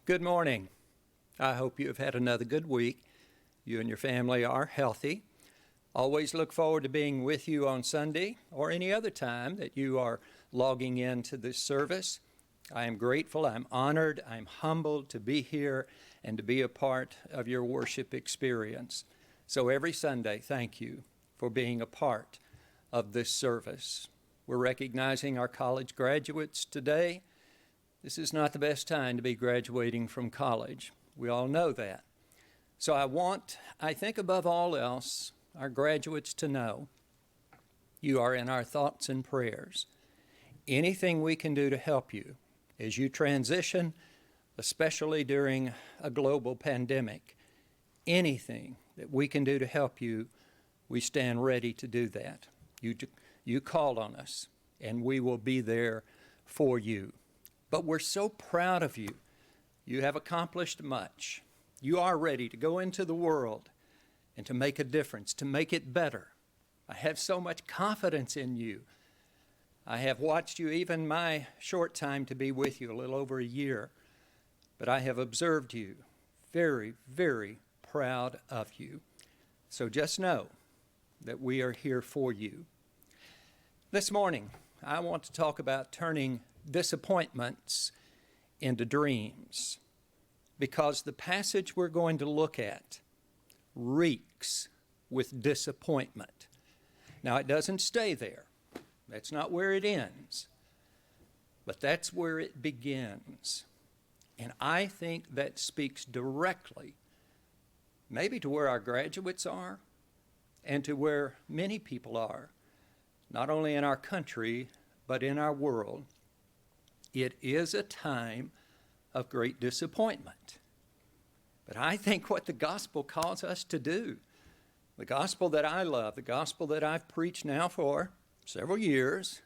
Good morning. I hope you have had another good week. You and your family are healthy. Always look forward to being with you on Sunday or any other time that you are logging into this service. I am grateful, I'm honored, I'm humbled to be here and to be a part of your worship experience. So every Sunday, thank you for being a part of this service. We're recognizing our college graduates today. This is not the best time to be graduating from college. We all know that. So I think above all else, our graduates to know you are in our thoughts and prayers. Anything we can do to help you as you transition, especially during a global pandemic, anything that we can do to help you, we stand ready to do that. You call on us, and we will be there for you. But we're so proud of you. You have accomplished much. You are ready to go into the world and to make a difference, to make it better. I have so much confidence in you. I have watched you, even my short time to be with you, a little over a year, but I have observed you. Very, very proud of you. So just know that we are here for you. This morning, I want to talk about turning disappointments into dreams, because the passage we're going to look at reeks with disappointment. Now, it doesn't stay there. That's not where it ends, but that's where it begins. And I think that speaks directly, maybe to where our graduates are and to where many people are, not only in our country, but in our world. It is a time of great disappointment. But I think what the gospel calls us to do, the gospel that I love, the gospel that I've preached now for several years,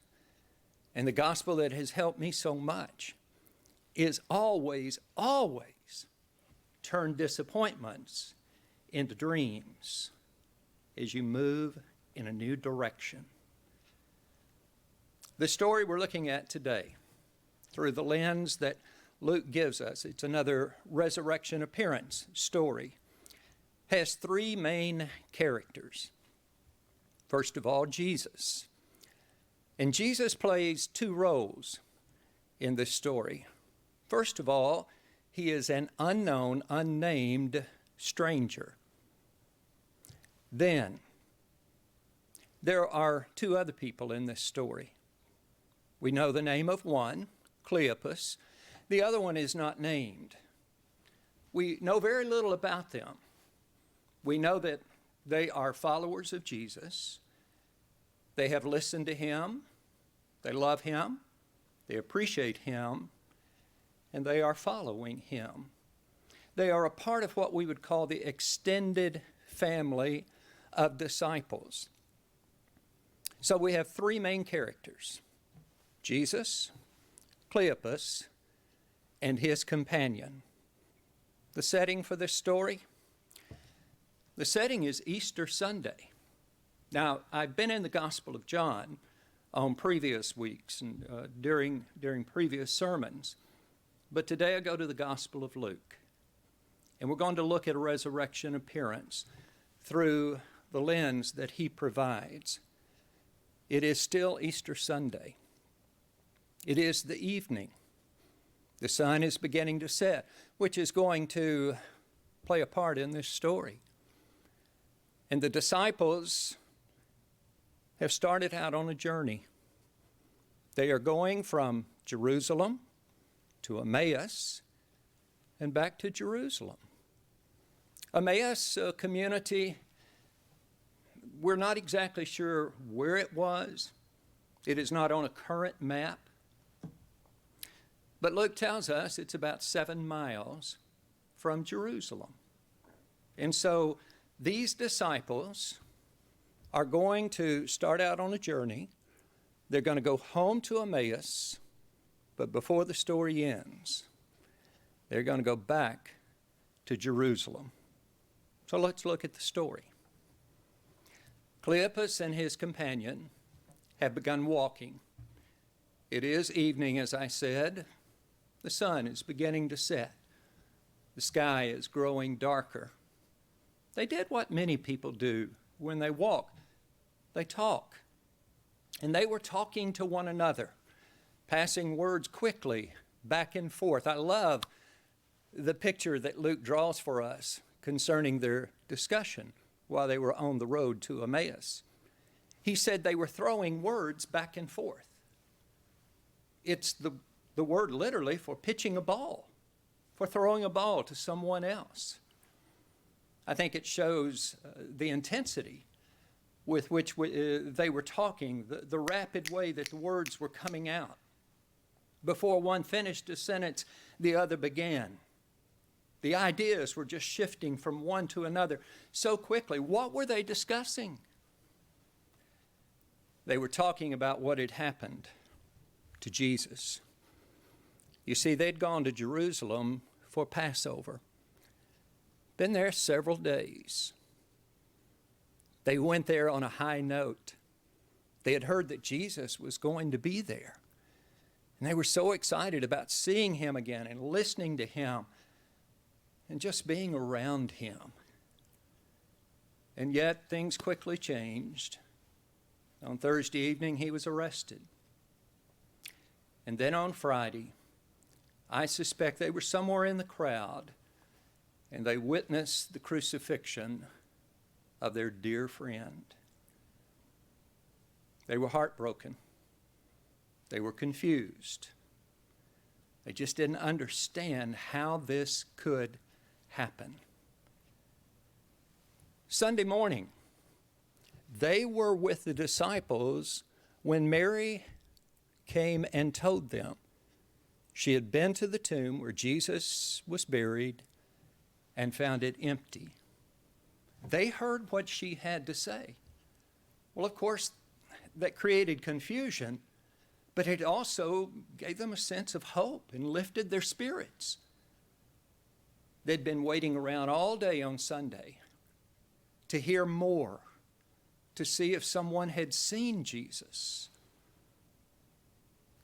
and the gospel that has helped me so much, is always, always turn disappointments into dreams as you move in a new direction. The story we're looking at today, through the lens that Luke gives us, it's another resurrection appearance story, has three main characters. First of all, Jesus. And Jesus plays two roles in this story. First of all, he is an unknown, unnamed stranger. Then, there are two other people in this story. We know the name of one, Cleopas. The other one is not named. We know very little about them. We know that they are followers of Jesus. They have listened to him. They love him. They appreciate him. And they are following him. They are a part of what we would call the extended family of disciples. So we have three main characters: Jesus, Cleopas, and his companion. The setting for this story? The setting is Easter Sunday. Now, I've been in the Gospel of John on previous weeks and during previous sermons, but today I go to the Gospel of Luke, and we're going to look at a resurrection appearance through the lens that he provides. It is still Easter Sunday. It is the evening. The sun is beginning to set, which is going to play a part in this story. And the disciples have started out on a journey. They are going from Jerusalem to Emmaus and back to Jerusalem. Emmaus, a community, we're not exactly sure where it was. It is not on a current map. But Luke tells us it's about 7 miles from Jerusalem. And so these disciples are going to start out on a journey. They're going to go home to Emmaus, but before the story ends, they're going to go back to Jerusalem. So let's look at the story. Cleopas and his companion have begun walking. It is evening, as I said. The sun is beginning to set. The sky is growing darker. They did what many people do when they walk. They talk. And they were talking to one another, passing words quickly back and forth. I love the picture that Luke draws for us concerning their discussion while they were on the road to Emmaus. He said they were throwing words back and forth. It's the word literally for pitching a ball, for throwing a ball to someone else. I think it shows the intensity with which they were talking, the rapid way that the words were coming out. Before one finished a sentence, the other began. The ideas were just shifting from one to another so quickly. What were they discussing? They were talking about what had happened to Jesus. You see, they'd gone to Jerusalem for Passover. Been there several days. They went there on a high note. They had heard that Jesus was going to be there. And they were so excited about seeing him again and listening to him and just being around him. And yet things quickly changed. On Thursday evening, he was arrested. And then on Friday, I suspect they were somewhere in the crowd, and they witnessed the crucifixion of their dear friend. They were heartbroken. They were confused. They just didn't understand how this could happen. Sunday morning, they were with the disciples when Mary came and told them she had been to the tomb where Jesus was buried and found it empty. They heard what she had to say. Well, of course, that created confusion, but it also gave them a sense of hope and lifted their spirits. They'd been waiting around all day on Sunday to hear more, to see if someone had seen Jesus,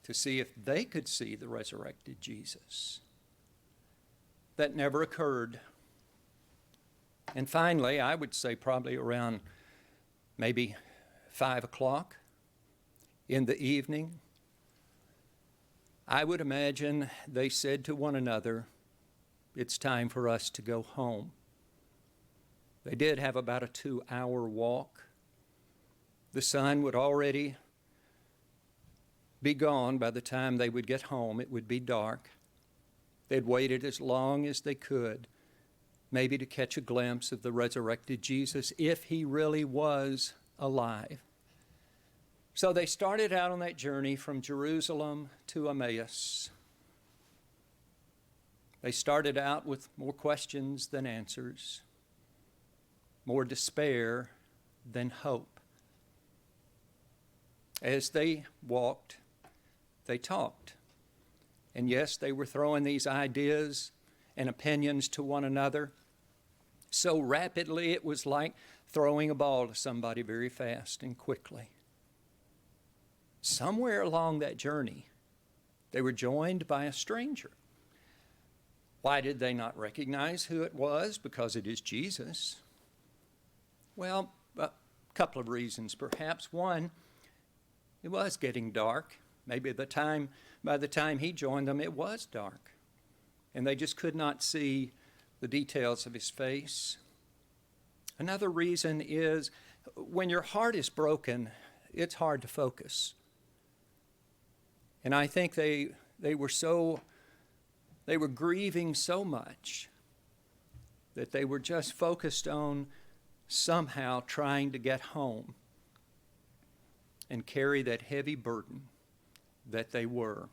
to see if they could see the resurrected Jesus. That never occurred. And finally, I would say probably around maybe 5 o'clock in the evening, I would imagine they said to one another, "It's time for us to go home." They did have about a 2-hour walk. The sun would already be gone by the time they would get home. It would be dark. They'd waited as long as they could, maybe to catch a glimpse of the resurrected Jesus, if he really was alive. So they started out on that journey from Jerusalem to Emmaus. They started out with more questions than answers, more despair than hope. As they walked, they talked. And yes, they were throwing these ideas and opinions to one another so rapidly it was like throwing a ball to somebody very fast and quickly. Somewhere along that journey, they were joined by a stranger. Why did they not recognize who it was? Because it is Jesus. Well, a couple of reasons perhaps. One, it was getting dark. Maybe by the time he joined them, it was dark. And they just could not see the details of his face. Another reason is when your heart is broken, it's hard to focus. And I think they were grieving so much that they were just focused on somehow trying to get home and carry that heavy burden that they were.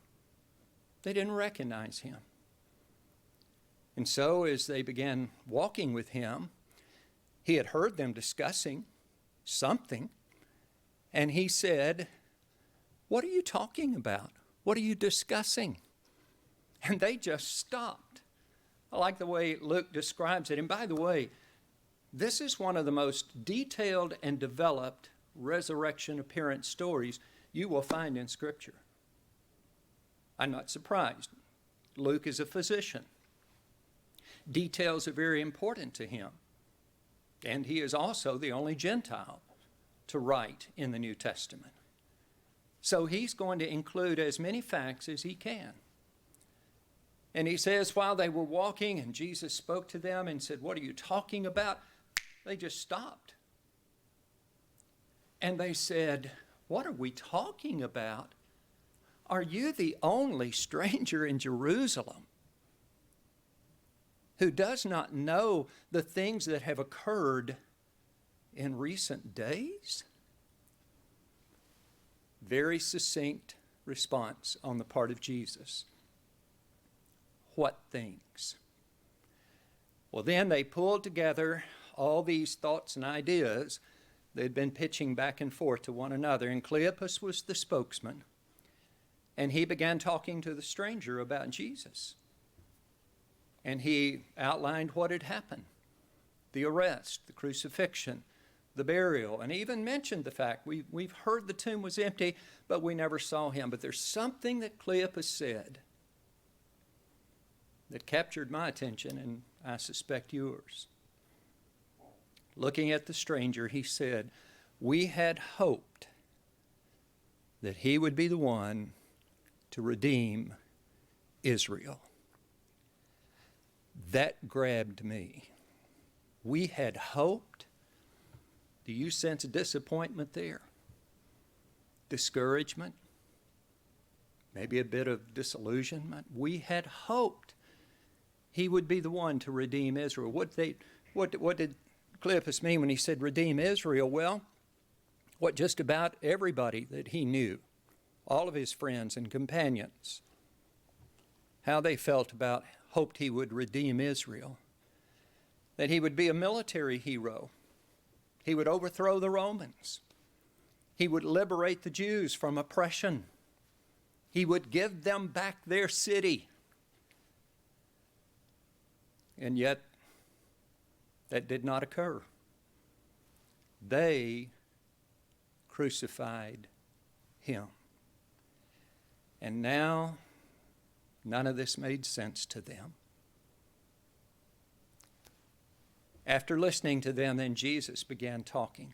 They didn't recognize him. And so as they began walking with him, he had heard them discussing something, and he said, "What are you talking about? What are you discussing?" And they just stopped. I like the way Luke describes it. And by the way, this is one of the most detailed and developed resurrection appearance stories you will find in Scripture. I'm not surprised. Luke is a physician. Details are very important to him. And he is also the only Gentile to write in the New Testament. So he's going to include as many facts as he can. And he says, while they were walking and Jesus spoke to them and said, "What are you talking about?" They just stopped. And they said, "What are we talking about? Are you the only stranger in Jerusalem who does not know the things that have occurred in recent days?" Very succinct response on the part of Jesus. What things? Well, then they pulled together all these thoughts and ideas they'd been pitching back and forth to one another, and Cleopas was the spokesman, and he began talking to the stranger about Jesus. And he outlined what had happened: the arrest, the crucifixion, the burial, and even mentioned the fact we've heard the tomb was empty, but we never saw him. But there's something that Cleopas said that captured my attention, and I suspect yours. Looking at the stranger, he said, "We had hoped that he would be the one to redeem Israel." That grabbed me. We had hoped. Do you sense disappointment there? Discouragement? Maybe a bit of disillusionment? We had hoped he would be the one to redeem Israel. What did Cleopas mean when he said redeem Israel? Well, what just about everybody that he knew, all of his friends and companions, how they felt about, hoped he would redeem Israel. That he would be a military hero. He would overthrow the Romans. He would liberate the Jews from oppression. He would give them back their city. And yet, that did not occur. They crucified him. And now, none of this made sense to them. After listening to them, then Jesus began talking.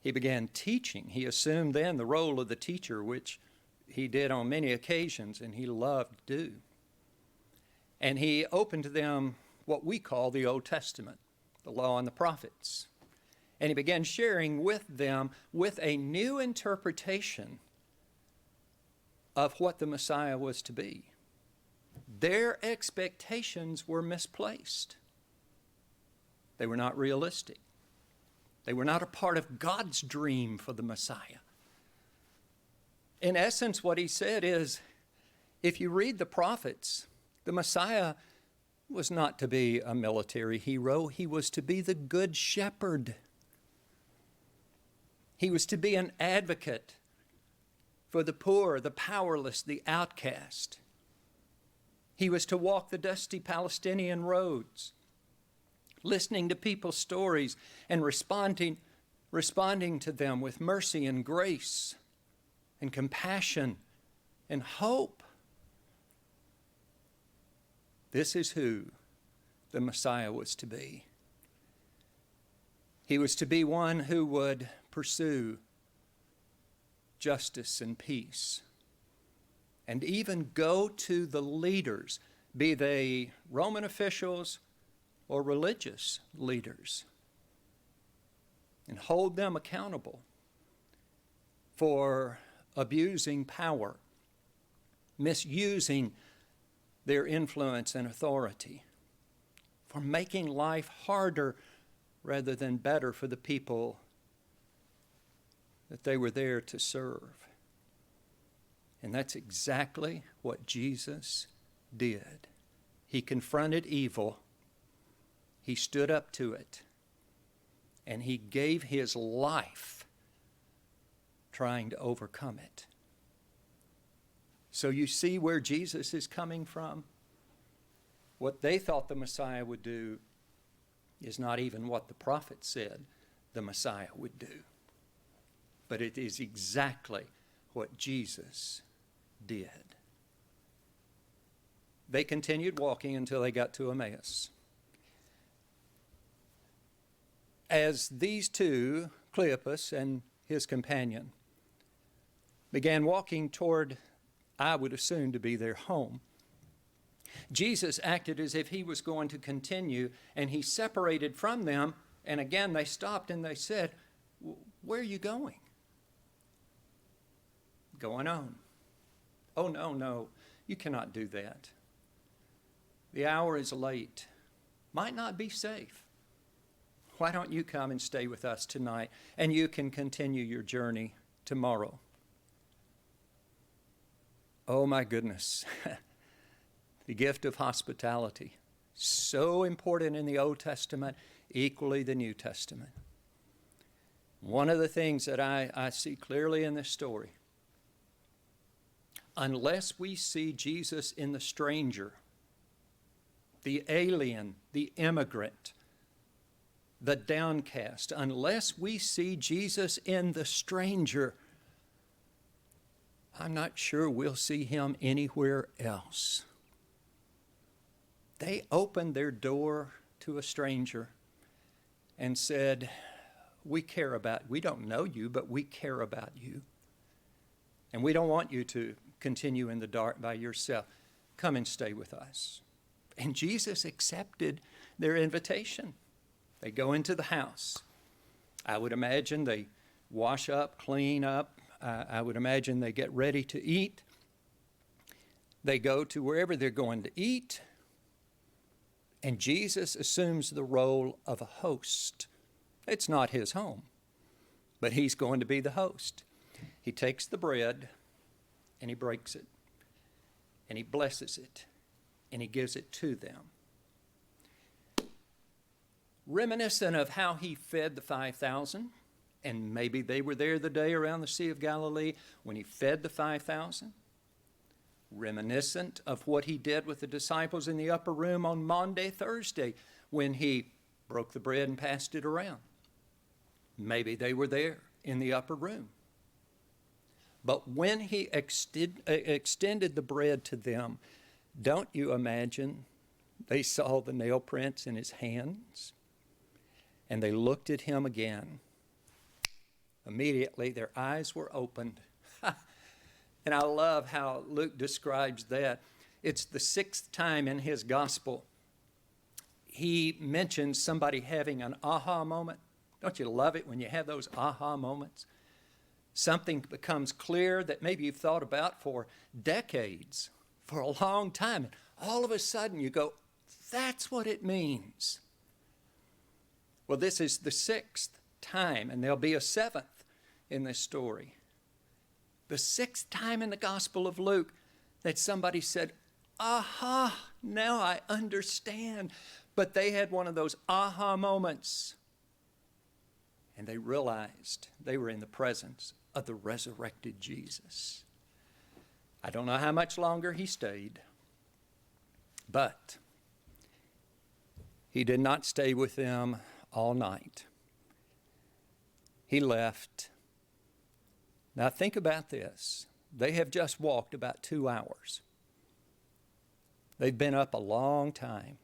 He began teaching. He assumed then the role of the teacher, which he did on many occasions and he loved to do. And he opened to them what we call the Old Testament, the law and the prophets. And he began sharing with them with a new interpretation of what the Messiah was to be. Their expectations were misplaced. They were not realistic. They were not a part of God's dream for the Messiah. In essence, what he said is, if you read the prophets, the Messiah was not to be a military hero. He was to be the good shepherd. He was to be an advocate for the poor, the powerless, the outcast. He was to walk the dusty Palestinian roads, listening to people's stories and responding to them with mercy and grace and compassion and hope. This is who the Messiah was to be. He was to be one who would pursue justice and peace, and even go to the leaders, be they Roman officials or religious leaders, and hold them accountable for abusing power, misusing their influence and authority, for making life harder rather than better for the people that they were there to serve. And that's exactly what Jesus did. He confronted evil, he stood up to it, and he gave his life trying to overcome it. So you see where Jesus is coming from? What they thought the Messiah would do is not even what the prophet said the Messiah would do. But it is exactly what Jesus did. They continued walking until they got to Emmaus. As these two, Cleopas and his companion, began walking toward, I would assume, to be their home, Jesus acted as if he was going to continue, and he separated from them, and again they stopped and they said, "Where are you going?" "Going on." "Oh, no, you cannot do that. The hour is late. Might not be safe. Why don't you come and stay with us tonight, and you can continue your journey tomorrow?" Oh my goodness. The gift of hospitality. So important in the Old Testament, equally the New Testament. One of the things that I see clearly in this story, unless we see Jesus in the stranger, the alien, the immigrant, the downcast, unless we see Jesus in the stranger, I'm not sure we'll see him anywhere else. They opened their door to a stranger and said, "We care about, we don't know you, but we care about you. And we don't want you to continue in the dark by yourself. Come and stay with us." And Jesus accepted their invitation. They go into the house. I would imagine they wash up, clean up. I would imagine they get ready to eat. They go to wherever they're going to eat. And Jesus assumes the role of a host. It's not his home, but he's going to be the host. He takes the bread and he breaks it and he blesses it and he gives it to them. Reminiscent of how he fed the 5,000, and maybe they were there the day around the Sea of Galilee when he fed the 5,000. Reminiscent of what he did with the disciples in the upper room on Maundy Thursday when he broke the bread and passed it around. Maybe they were there in the upper room. But when he extended the bread to them, don't you imagine they saw the nail prints in his hands? And they looked at him again. Immediately their eyes were opened. And I love how Luke describes that. It's the 6th time in his gospel he mentions somebody having an aha moment. Don't you love it when you have those aha moments? Something becomes clear that maybe you've thought about for decades, for a long time. And all of a sudden you go, that's what it means. Well, this is the 6th time, and there'll be a 7th in this story. The 6th time in the Gospel of Luke that somebody said, aha, now I understand. But they had one of those aha moments. And they realized they were in the presence of the resurrected Jesus. I don't know how much longer he stayed, but he did not stay with them all night. He left. Now think about this. They have just walked about 2 hours. They've been up a long time.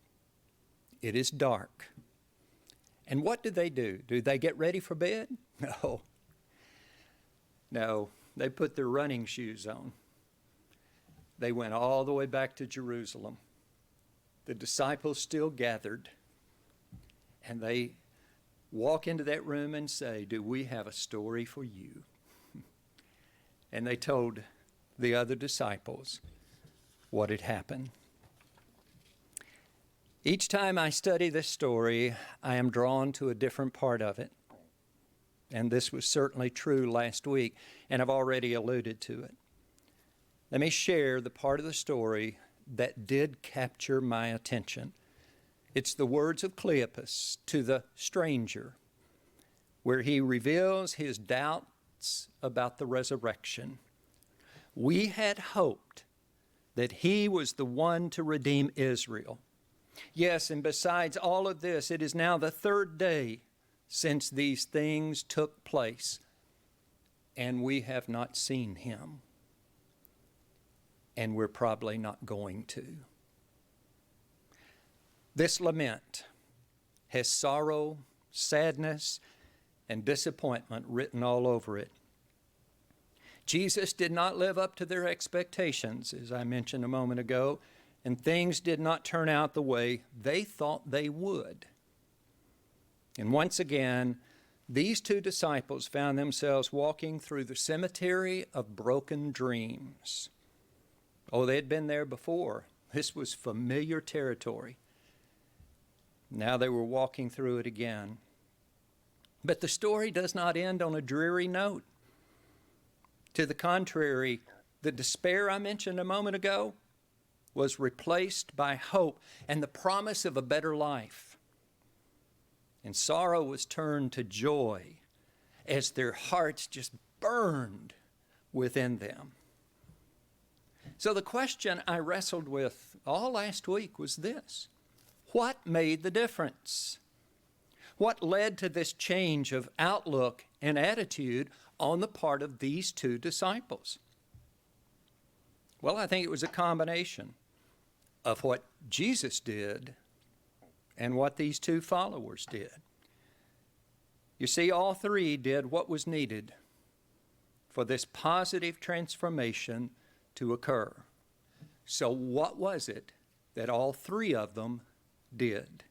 It is dark. And what do? Do they get ready for bed? No, they put their running shoes on. They went all the way back to Jerusalem. The disciples still gathered. And they walk into that room and say, "Do we have a story for you?" And they told the other disciples what had happened. Each time I study this story, I am drawn to a different part of it. And this was certainly true last week, and I've already alluded to it. Let me share the part of the story that did capture my attention. It's the words of Cleopas to the stranger, where he reveals his doubts about the resurrection. We had hoped that he was the one to redeem Israel. Yes, and besides all of this, it is now the 3rd day since these things took place, and we have not seen him. And we're probably not going to. This lament has sorrow, sadness, and disappointment written all over it. Jesus did not live up to their expectations, as I mentioned a moment ago, and things did not turn out the way they thought they would. And once again, these two disciples found themselves walking through the cemetery of broken dreams. Oh, they had been there before. This was familiar territory. Now they were walking through it again. But the story does not end on a dreary note. To the contrary, the despair I mentioned a moment ago was replaced by hope and the promise of a better life. And sorrow was turned to joy as their hearts just burned within them. So the question I wrestled with all last week was this: what made the difference? What led to this change of outlook and attitude on the part of these two disciples? Well, I think it was a combination of what Jesus did and what these two followers did. You see, all three did what was needed for this positive transformation to occur. So what was it that all three of them did?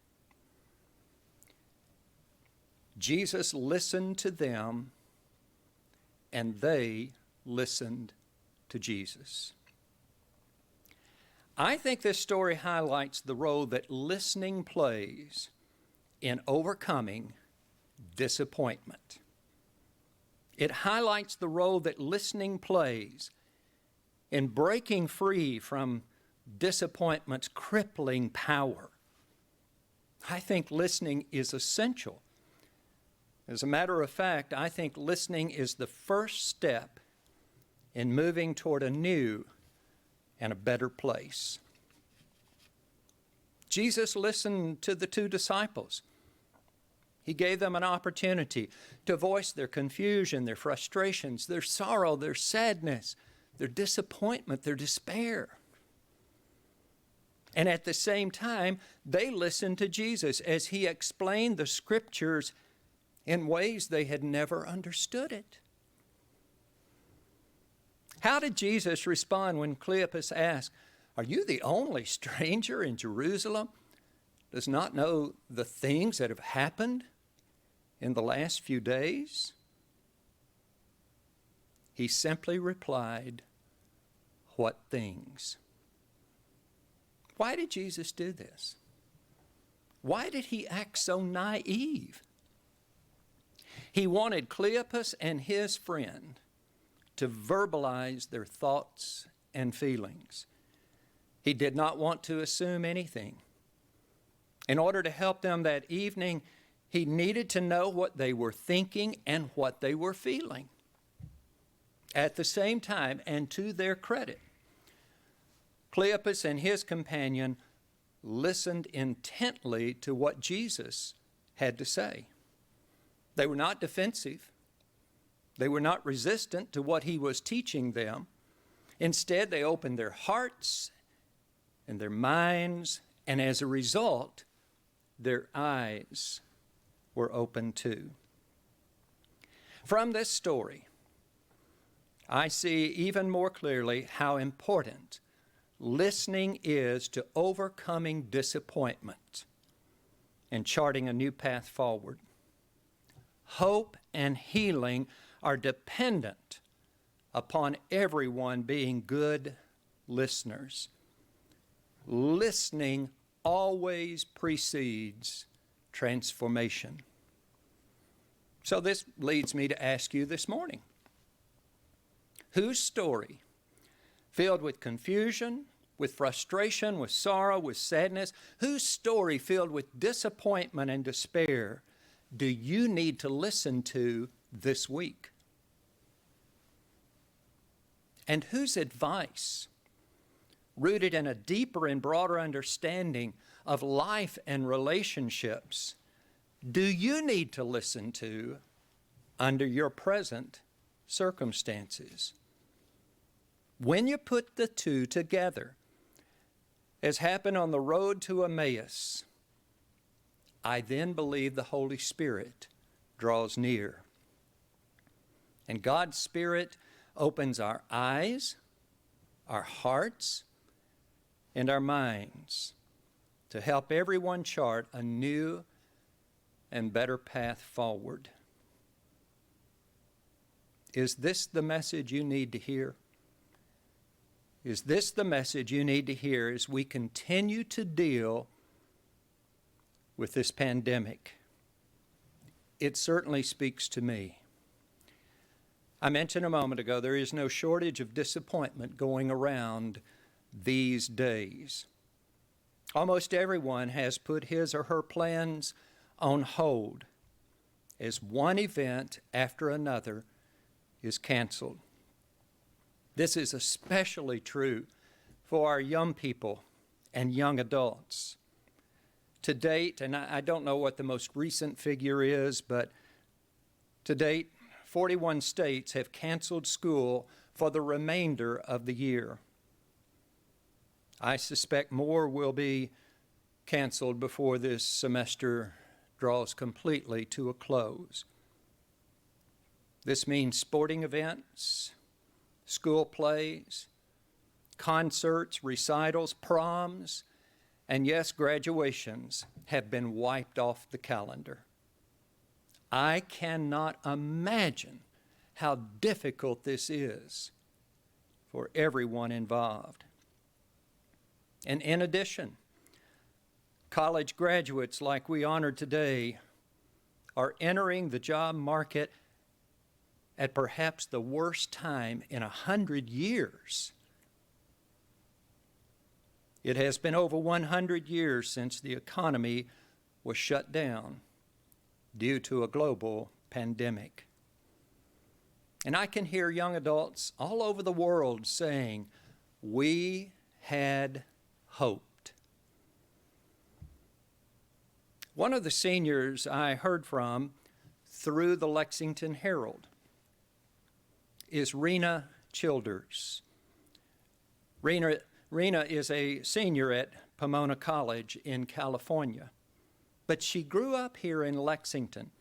Jesus listened to them, and they listened to Jesus. I think this story highlights the role that listening plays in overcoming disappointment. It highlights the role that listening plays in breaking free from disappointment's crippling power. I think listening is essential. As a matter of fact, I think listening is the first step in moving toward a new and a better place. Jesus listened to the two disciples. He gave them an opportunity to voice their confusion, their frustrations, their sorrow, their sadness, their disappointment, their despair. And at the same time, they listened to Jesus as he explained the scriptures in ways they had never understood it. How did Jesus respond when Cleopas asked, "Are you the only stranger in Jerusalem who does not know the things that have happened in the last few days?" He simply replied, "What things?" Why did Jesus do this? Why did he act so naive? He wanted Cleopas and his friend to verbalize their thoughts and feelings. He did not want to assume anything. In order to help them that evening, he needed to know what they were thinking and what they were feeling. At the same time, and to their credit, Cleopas and his companion listened intently to what Jesus had to say. They were not defensive. They were not resistant to what he was teaching them. Instead, they opened their hearts and their minds, and as a result, their eyes were open too. From this story, I see even more clearly how important listening is to overcoming disappointment and charting a new path forward. Hope and healing are dependent upon everyone being good listeners. Listening always precedes transformation. So this leads me to ask you this morning, whose story, filled with confusion, with frustration, with sorrow, with sadness, whose story filled with disappointment and despair do you need to listen to this week? And whose advice, rooted in a deeper and broader understanding of life and relationships, do you need to listen to under your present circumstances? When you put the two together, as happened on the road to Emmaus, I then believe the Holy Spirit draws near. And God's Spirit opens our eyes, our hearts, and our minds to help everyone chart a new and better path forward. Is this the message you need to hear? Is this the message you need to hear as we continue to deal with this pandemic? It certainly speaks to me. I mentioned a moment ago, there is no shortage of disappointment going around these days. Almost everyone has put his or her plans on hold as one event after another is canceled. This is especially true for our young people and young adults. To date, and I don't know what the most recent figure is, but to date, 41 states have canceled school for the remainder of the year. I suspect more will be canceled before this semester draws completely to a close. This means sporting events, school plays, concerts, recitals, proms, and yes, graduations have been wiped off the calendar. I cannot imagine how difficult this is for everyone involved. And in addition, college graduates like we honored today are entering the job market at perhaps the worst time in 100 years. It has been over 100 years since the economy was shut down due to a global pandemic. And I can hear young adults all over the world saying, "We had hoped." One of the seniors I heard from through the Lexington Herald is Rena Childers. Rena is a senior at Pomona College in California, but she grew up here in Lexington.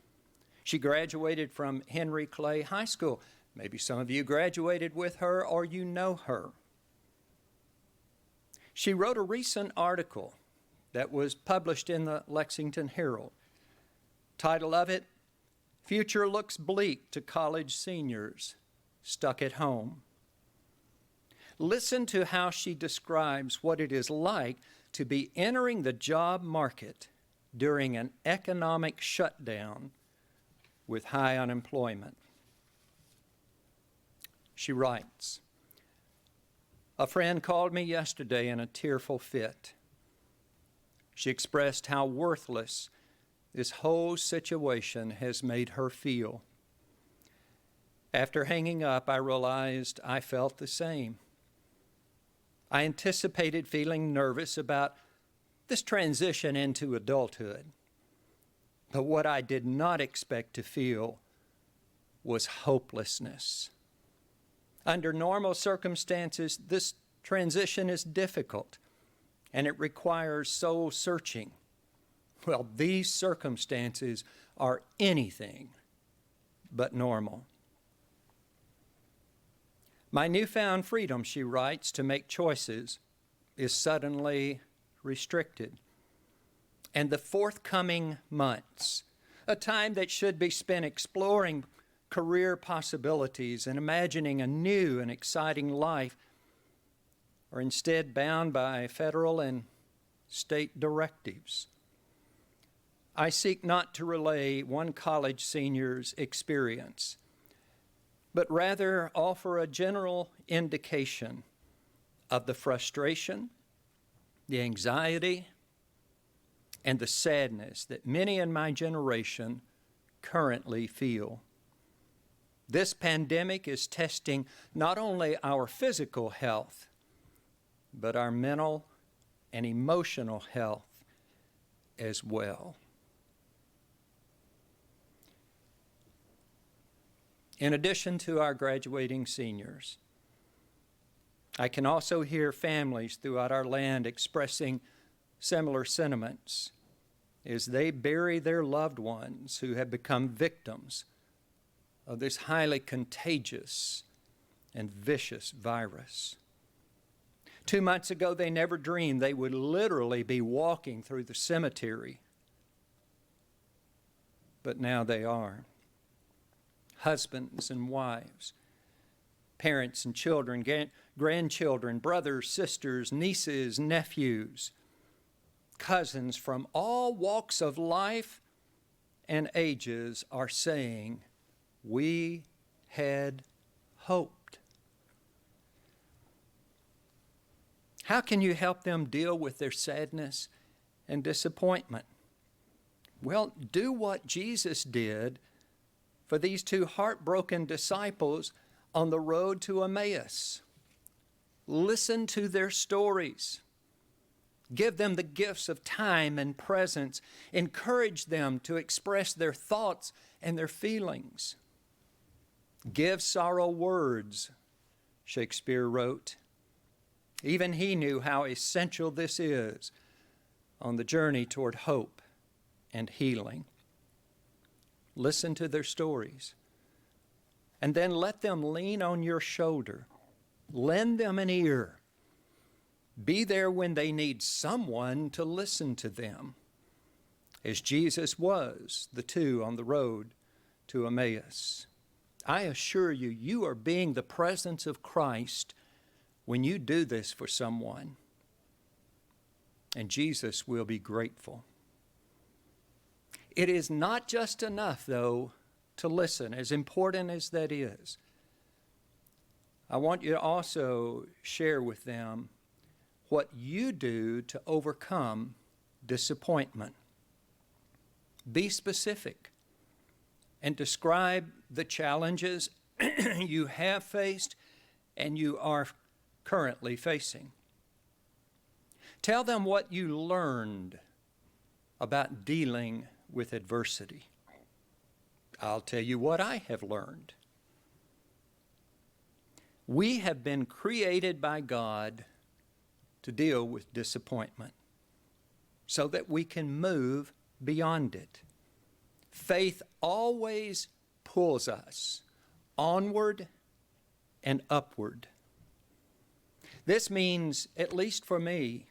She graduated from Henry Clay High School. Maybe some of you graduated with her or you know her. She wrote a recent article that was published in the Lexington Herald. Title of it, "Future Looks Bleak to College Seniors Stuck at Home." Listen to how she describes what it is like to be entering the job market during an economic shutdown with high unemployment. She writes, "A friend called me yesterday in a tearful fit. She expressed how worthless this whole situation has made her feel. After hanging up, I realized I felt the same. I anticipated feeling nervous about this transition into adulthood, but what I did not expect to feel was hopelessness. Under normal circumstances, this transition is difficult, and it requires soul searching. Well, these circumstances are anything but normal. My newfound freedom," she writes, "to make choices is suddenly restricted. And the forthcoming months, a time that should be spent exploring career possibilities and imagining a new and exciting life, are instead bound by federal and state directives. I seek not to relay one college senior's experience, but rather offer a general indication of the frustration, the anxiety, and the sadness that many in my generation currently feel. This pandemic is testing not only our physical health, but our mental and emotional health as well." In addition to our graduating seniors, I can also hear families throughout our land expressing similar sentiments as they bury their loved ones who have become victims of this highly contagious and vicious virus. 2 months ago, they never dreamed they would literally be walking through the cemetery. But now they are. Husbands and wives, parents and children, grandchildren, brothers, sisters, nieces, nephews, cousins from all walks of life and ages are saying, "We had hoped." How can you help them deal with their sadness and disappointment? Well, do what Jesus did for these two heartbroken disciples on the road to Emmaus. Listen to their stories. Give them the gifts of time and presence. Encourage them to express their thoughts and their feelings. Give sorrow words, Shakespeare wrote. Even he knew how essential this is on the journey toward hope and healing. Listen to their stories, and then let them lean on your shoulder. Lend them an ear. Be there when they need someone to listen to them, as Jesus was the two on the road to Emmaus. I assure you, you are being the presence of Christ when you do this for someone, and Jesus will be grateful. It is not just enough, though, to listen, as important as that is. I want you to also share with them what you do to overcome disappointment. Be specific and describe the challenges you have faced and you are currently facing. Tell them what you learned about dealing with adversity. I'll tell you what I have learned. We have been created by God to deal with disappointment so that we can move beyond it. Faith always pulls us onward and upward. This means, at least for me,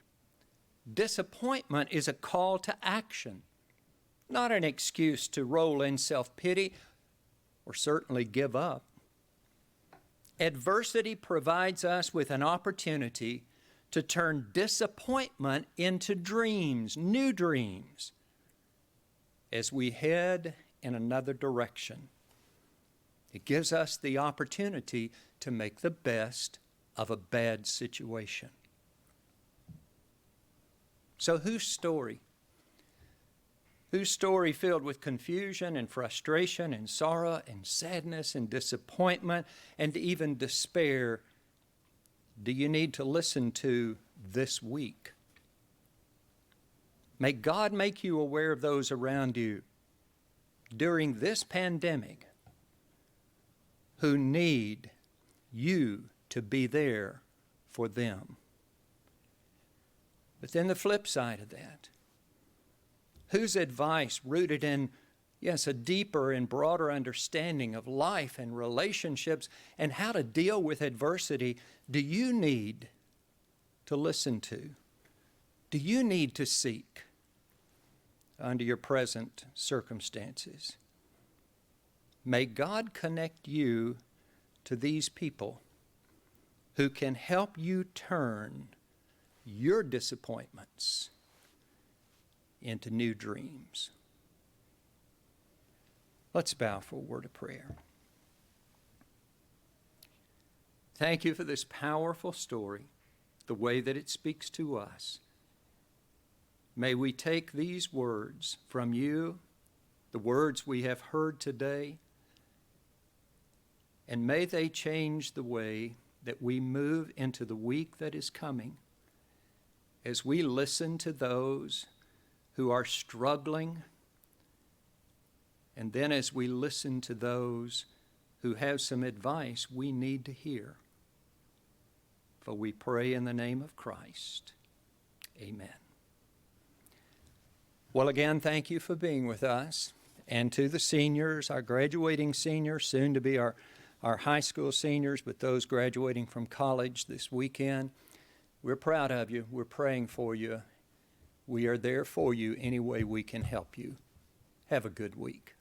disappointment is a call to action, not an excuse to roll in self-pity or certainly give up. Adversity provides us with an opportunity to turn disappointment into dreams, new dreams, as we head in another direction. It gives us the opportunity to make the best of a bad situation. So whose story filled with confusion and frustration and sorrow and sadness and disappointment and even despair do you need to listen to this week? May God make you aware of those around you during this pandemic who need you to be there for them. But then the flip side of that, whose advice rooted in, yes, a deeper and broader understanding of life and relationships and how to deal with adversity do you need to listen to? Do you need to seek under your present circumstances? May God connect you to these people who can help you turn your disappointments into new dreams. Let's bow for a word of prayer. Thank you for this powerful story, the way that it speaks to us. May we take these words from you, the words we have heard today, and may they change the way that we move into the week that is coming as we listen to those who are struggling, and then as we listen to those who have some advice we need to hear. For we pray in the name of Christ. Amen. Well, again, thank you for being with us. And to the seniors, our graduating seniors, soon to be our high school seniors, but those graduating from college this weekend, we're proud of you. We're praying for you. We are there for you any way we can help you. Have a good week.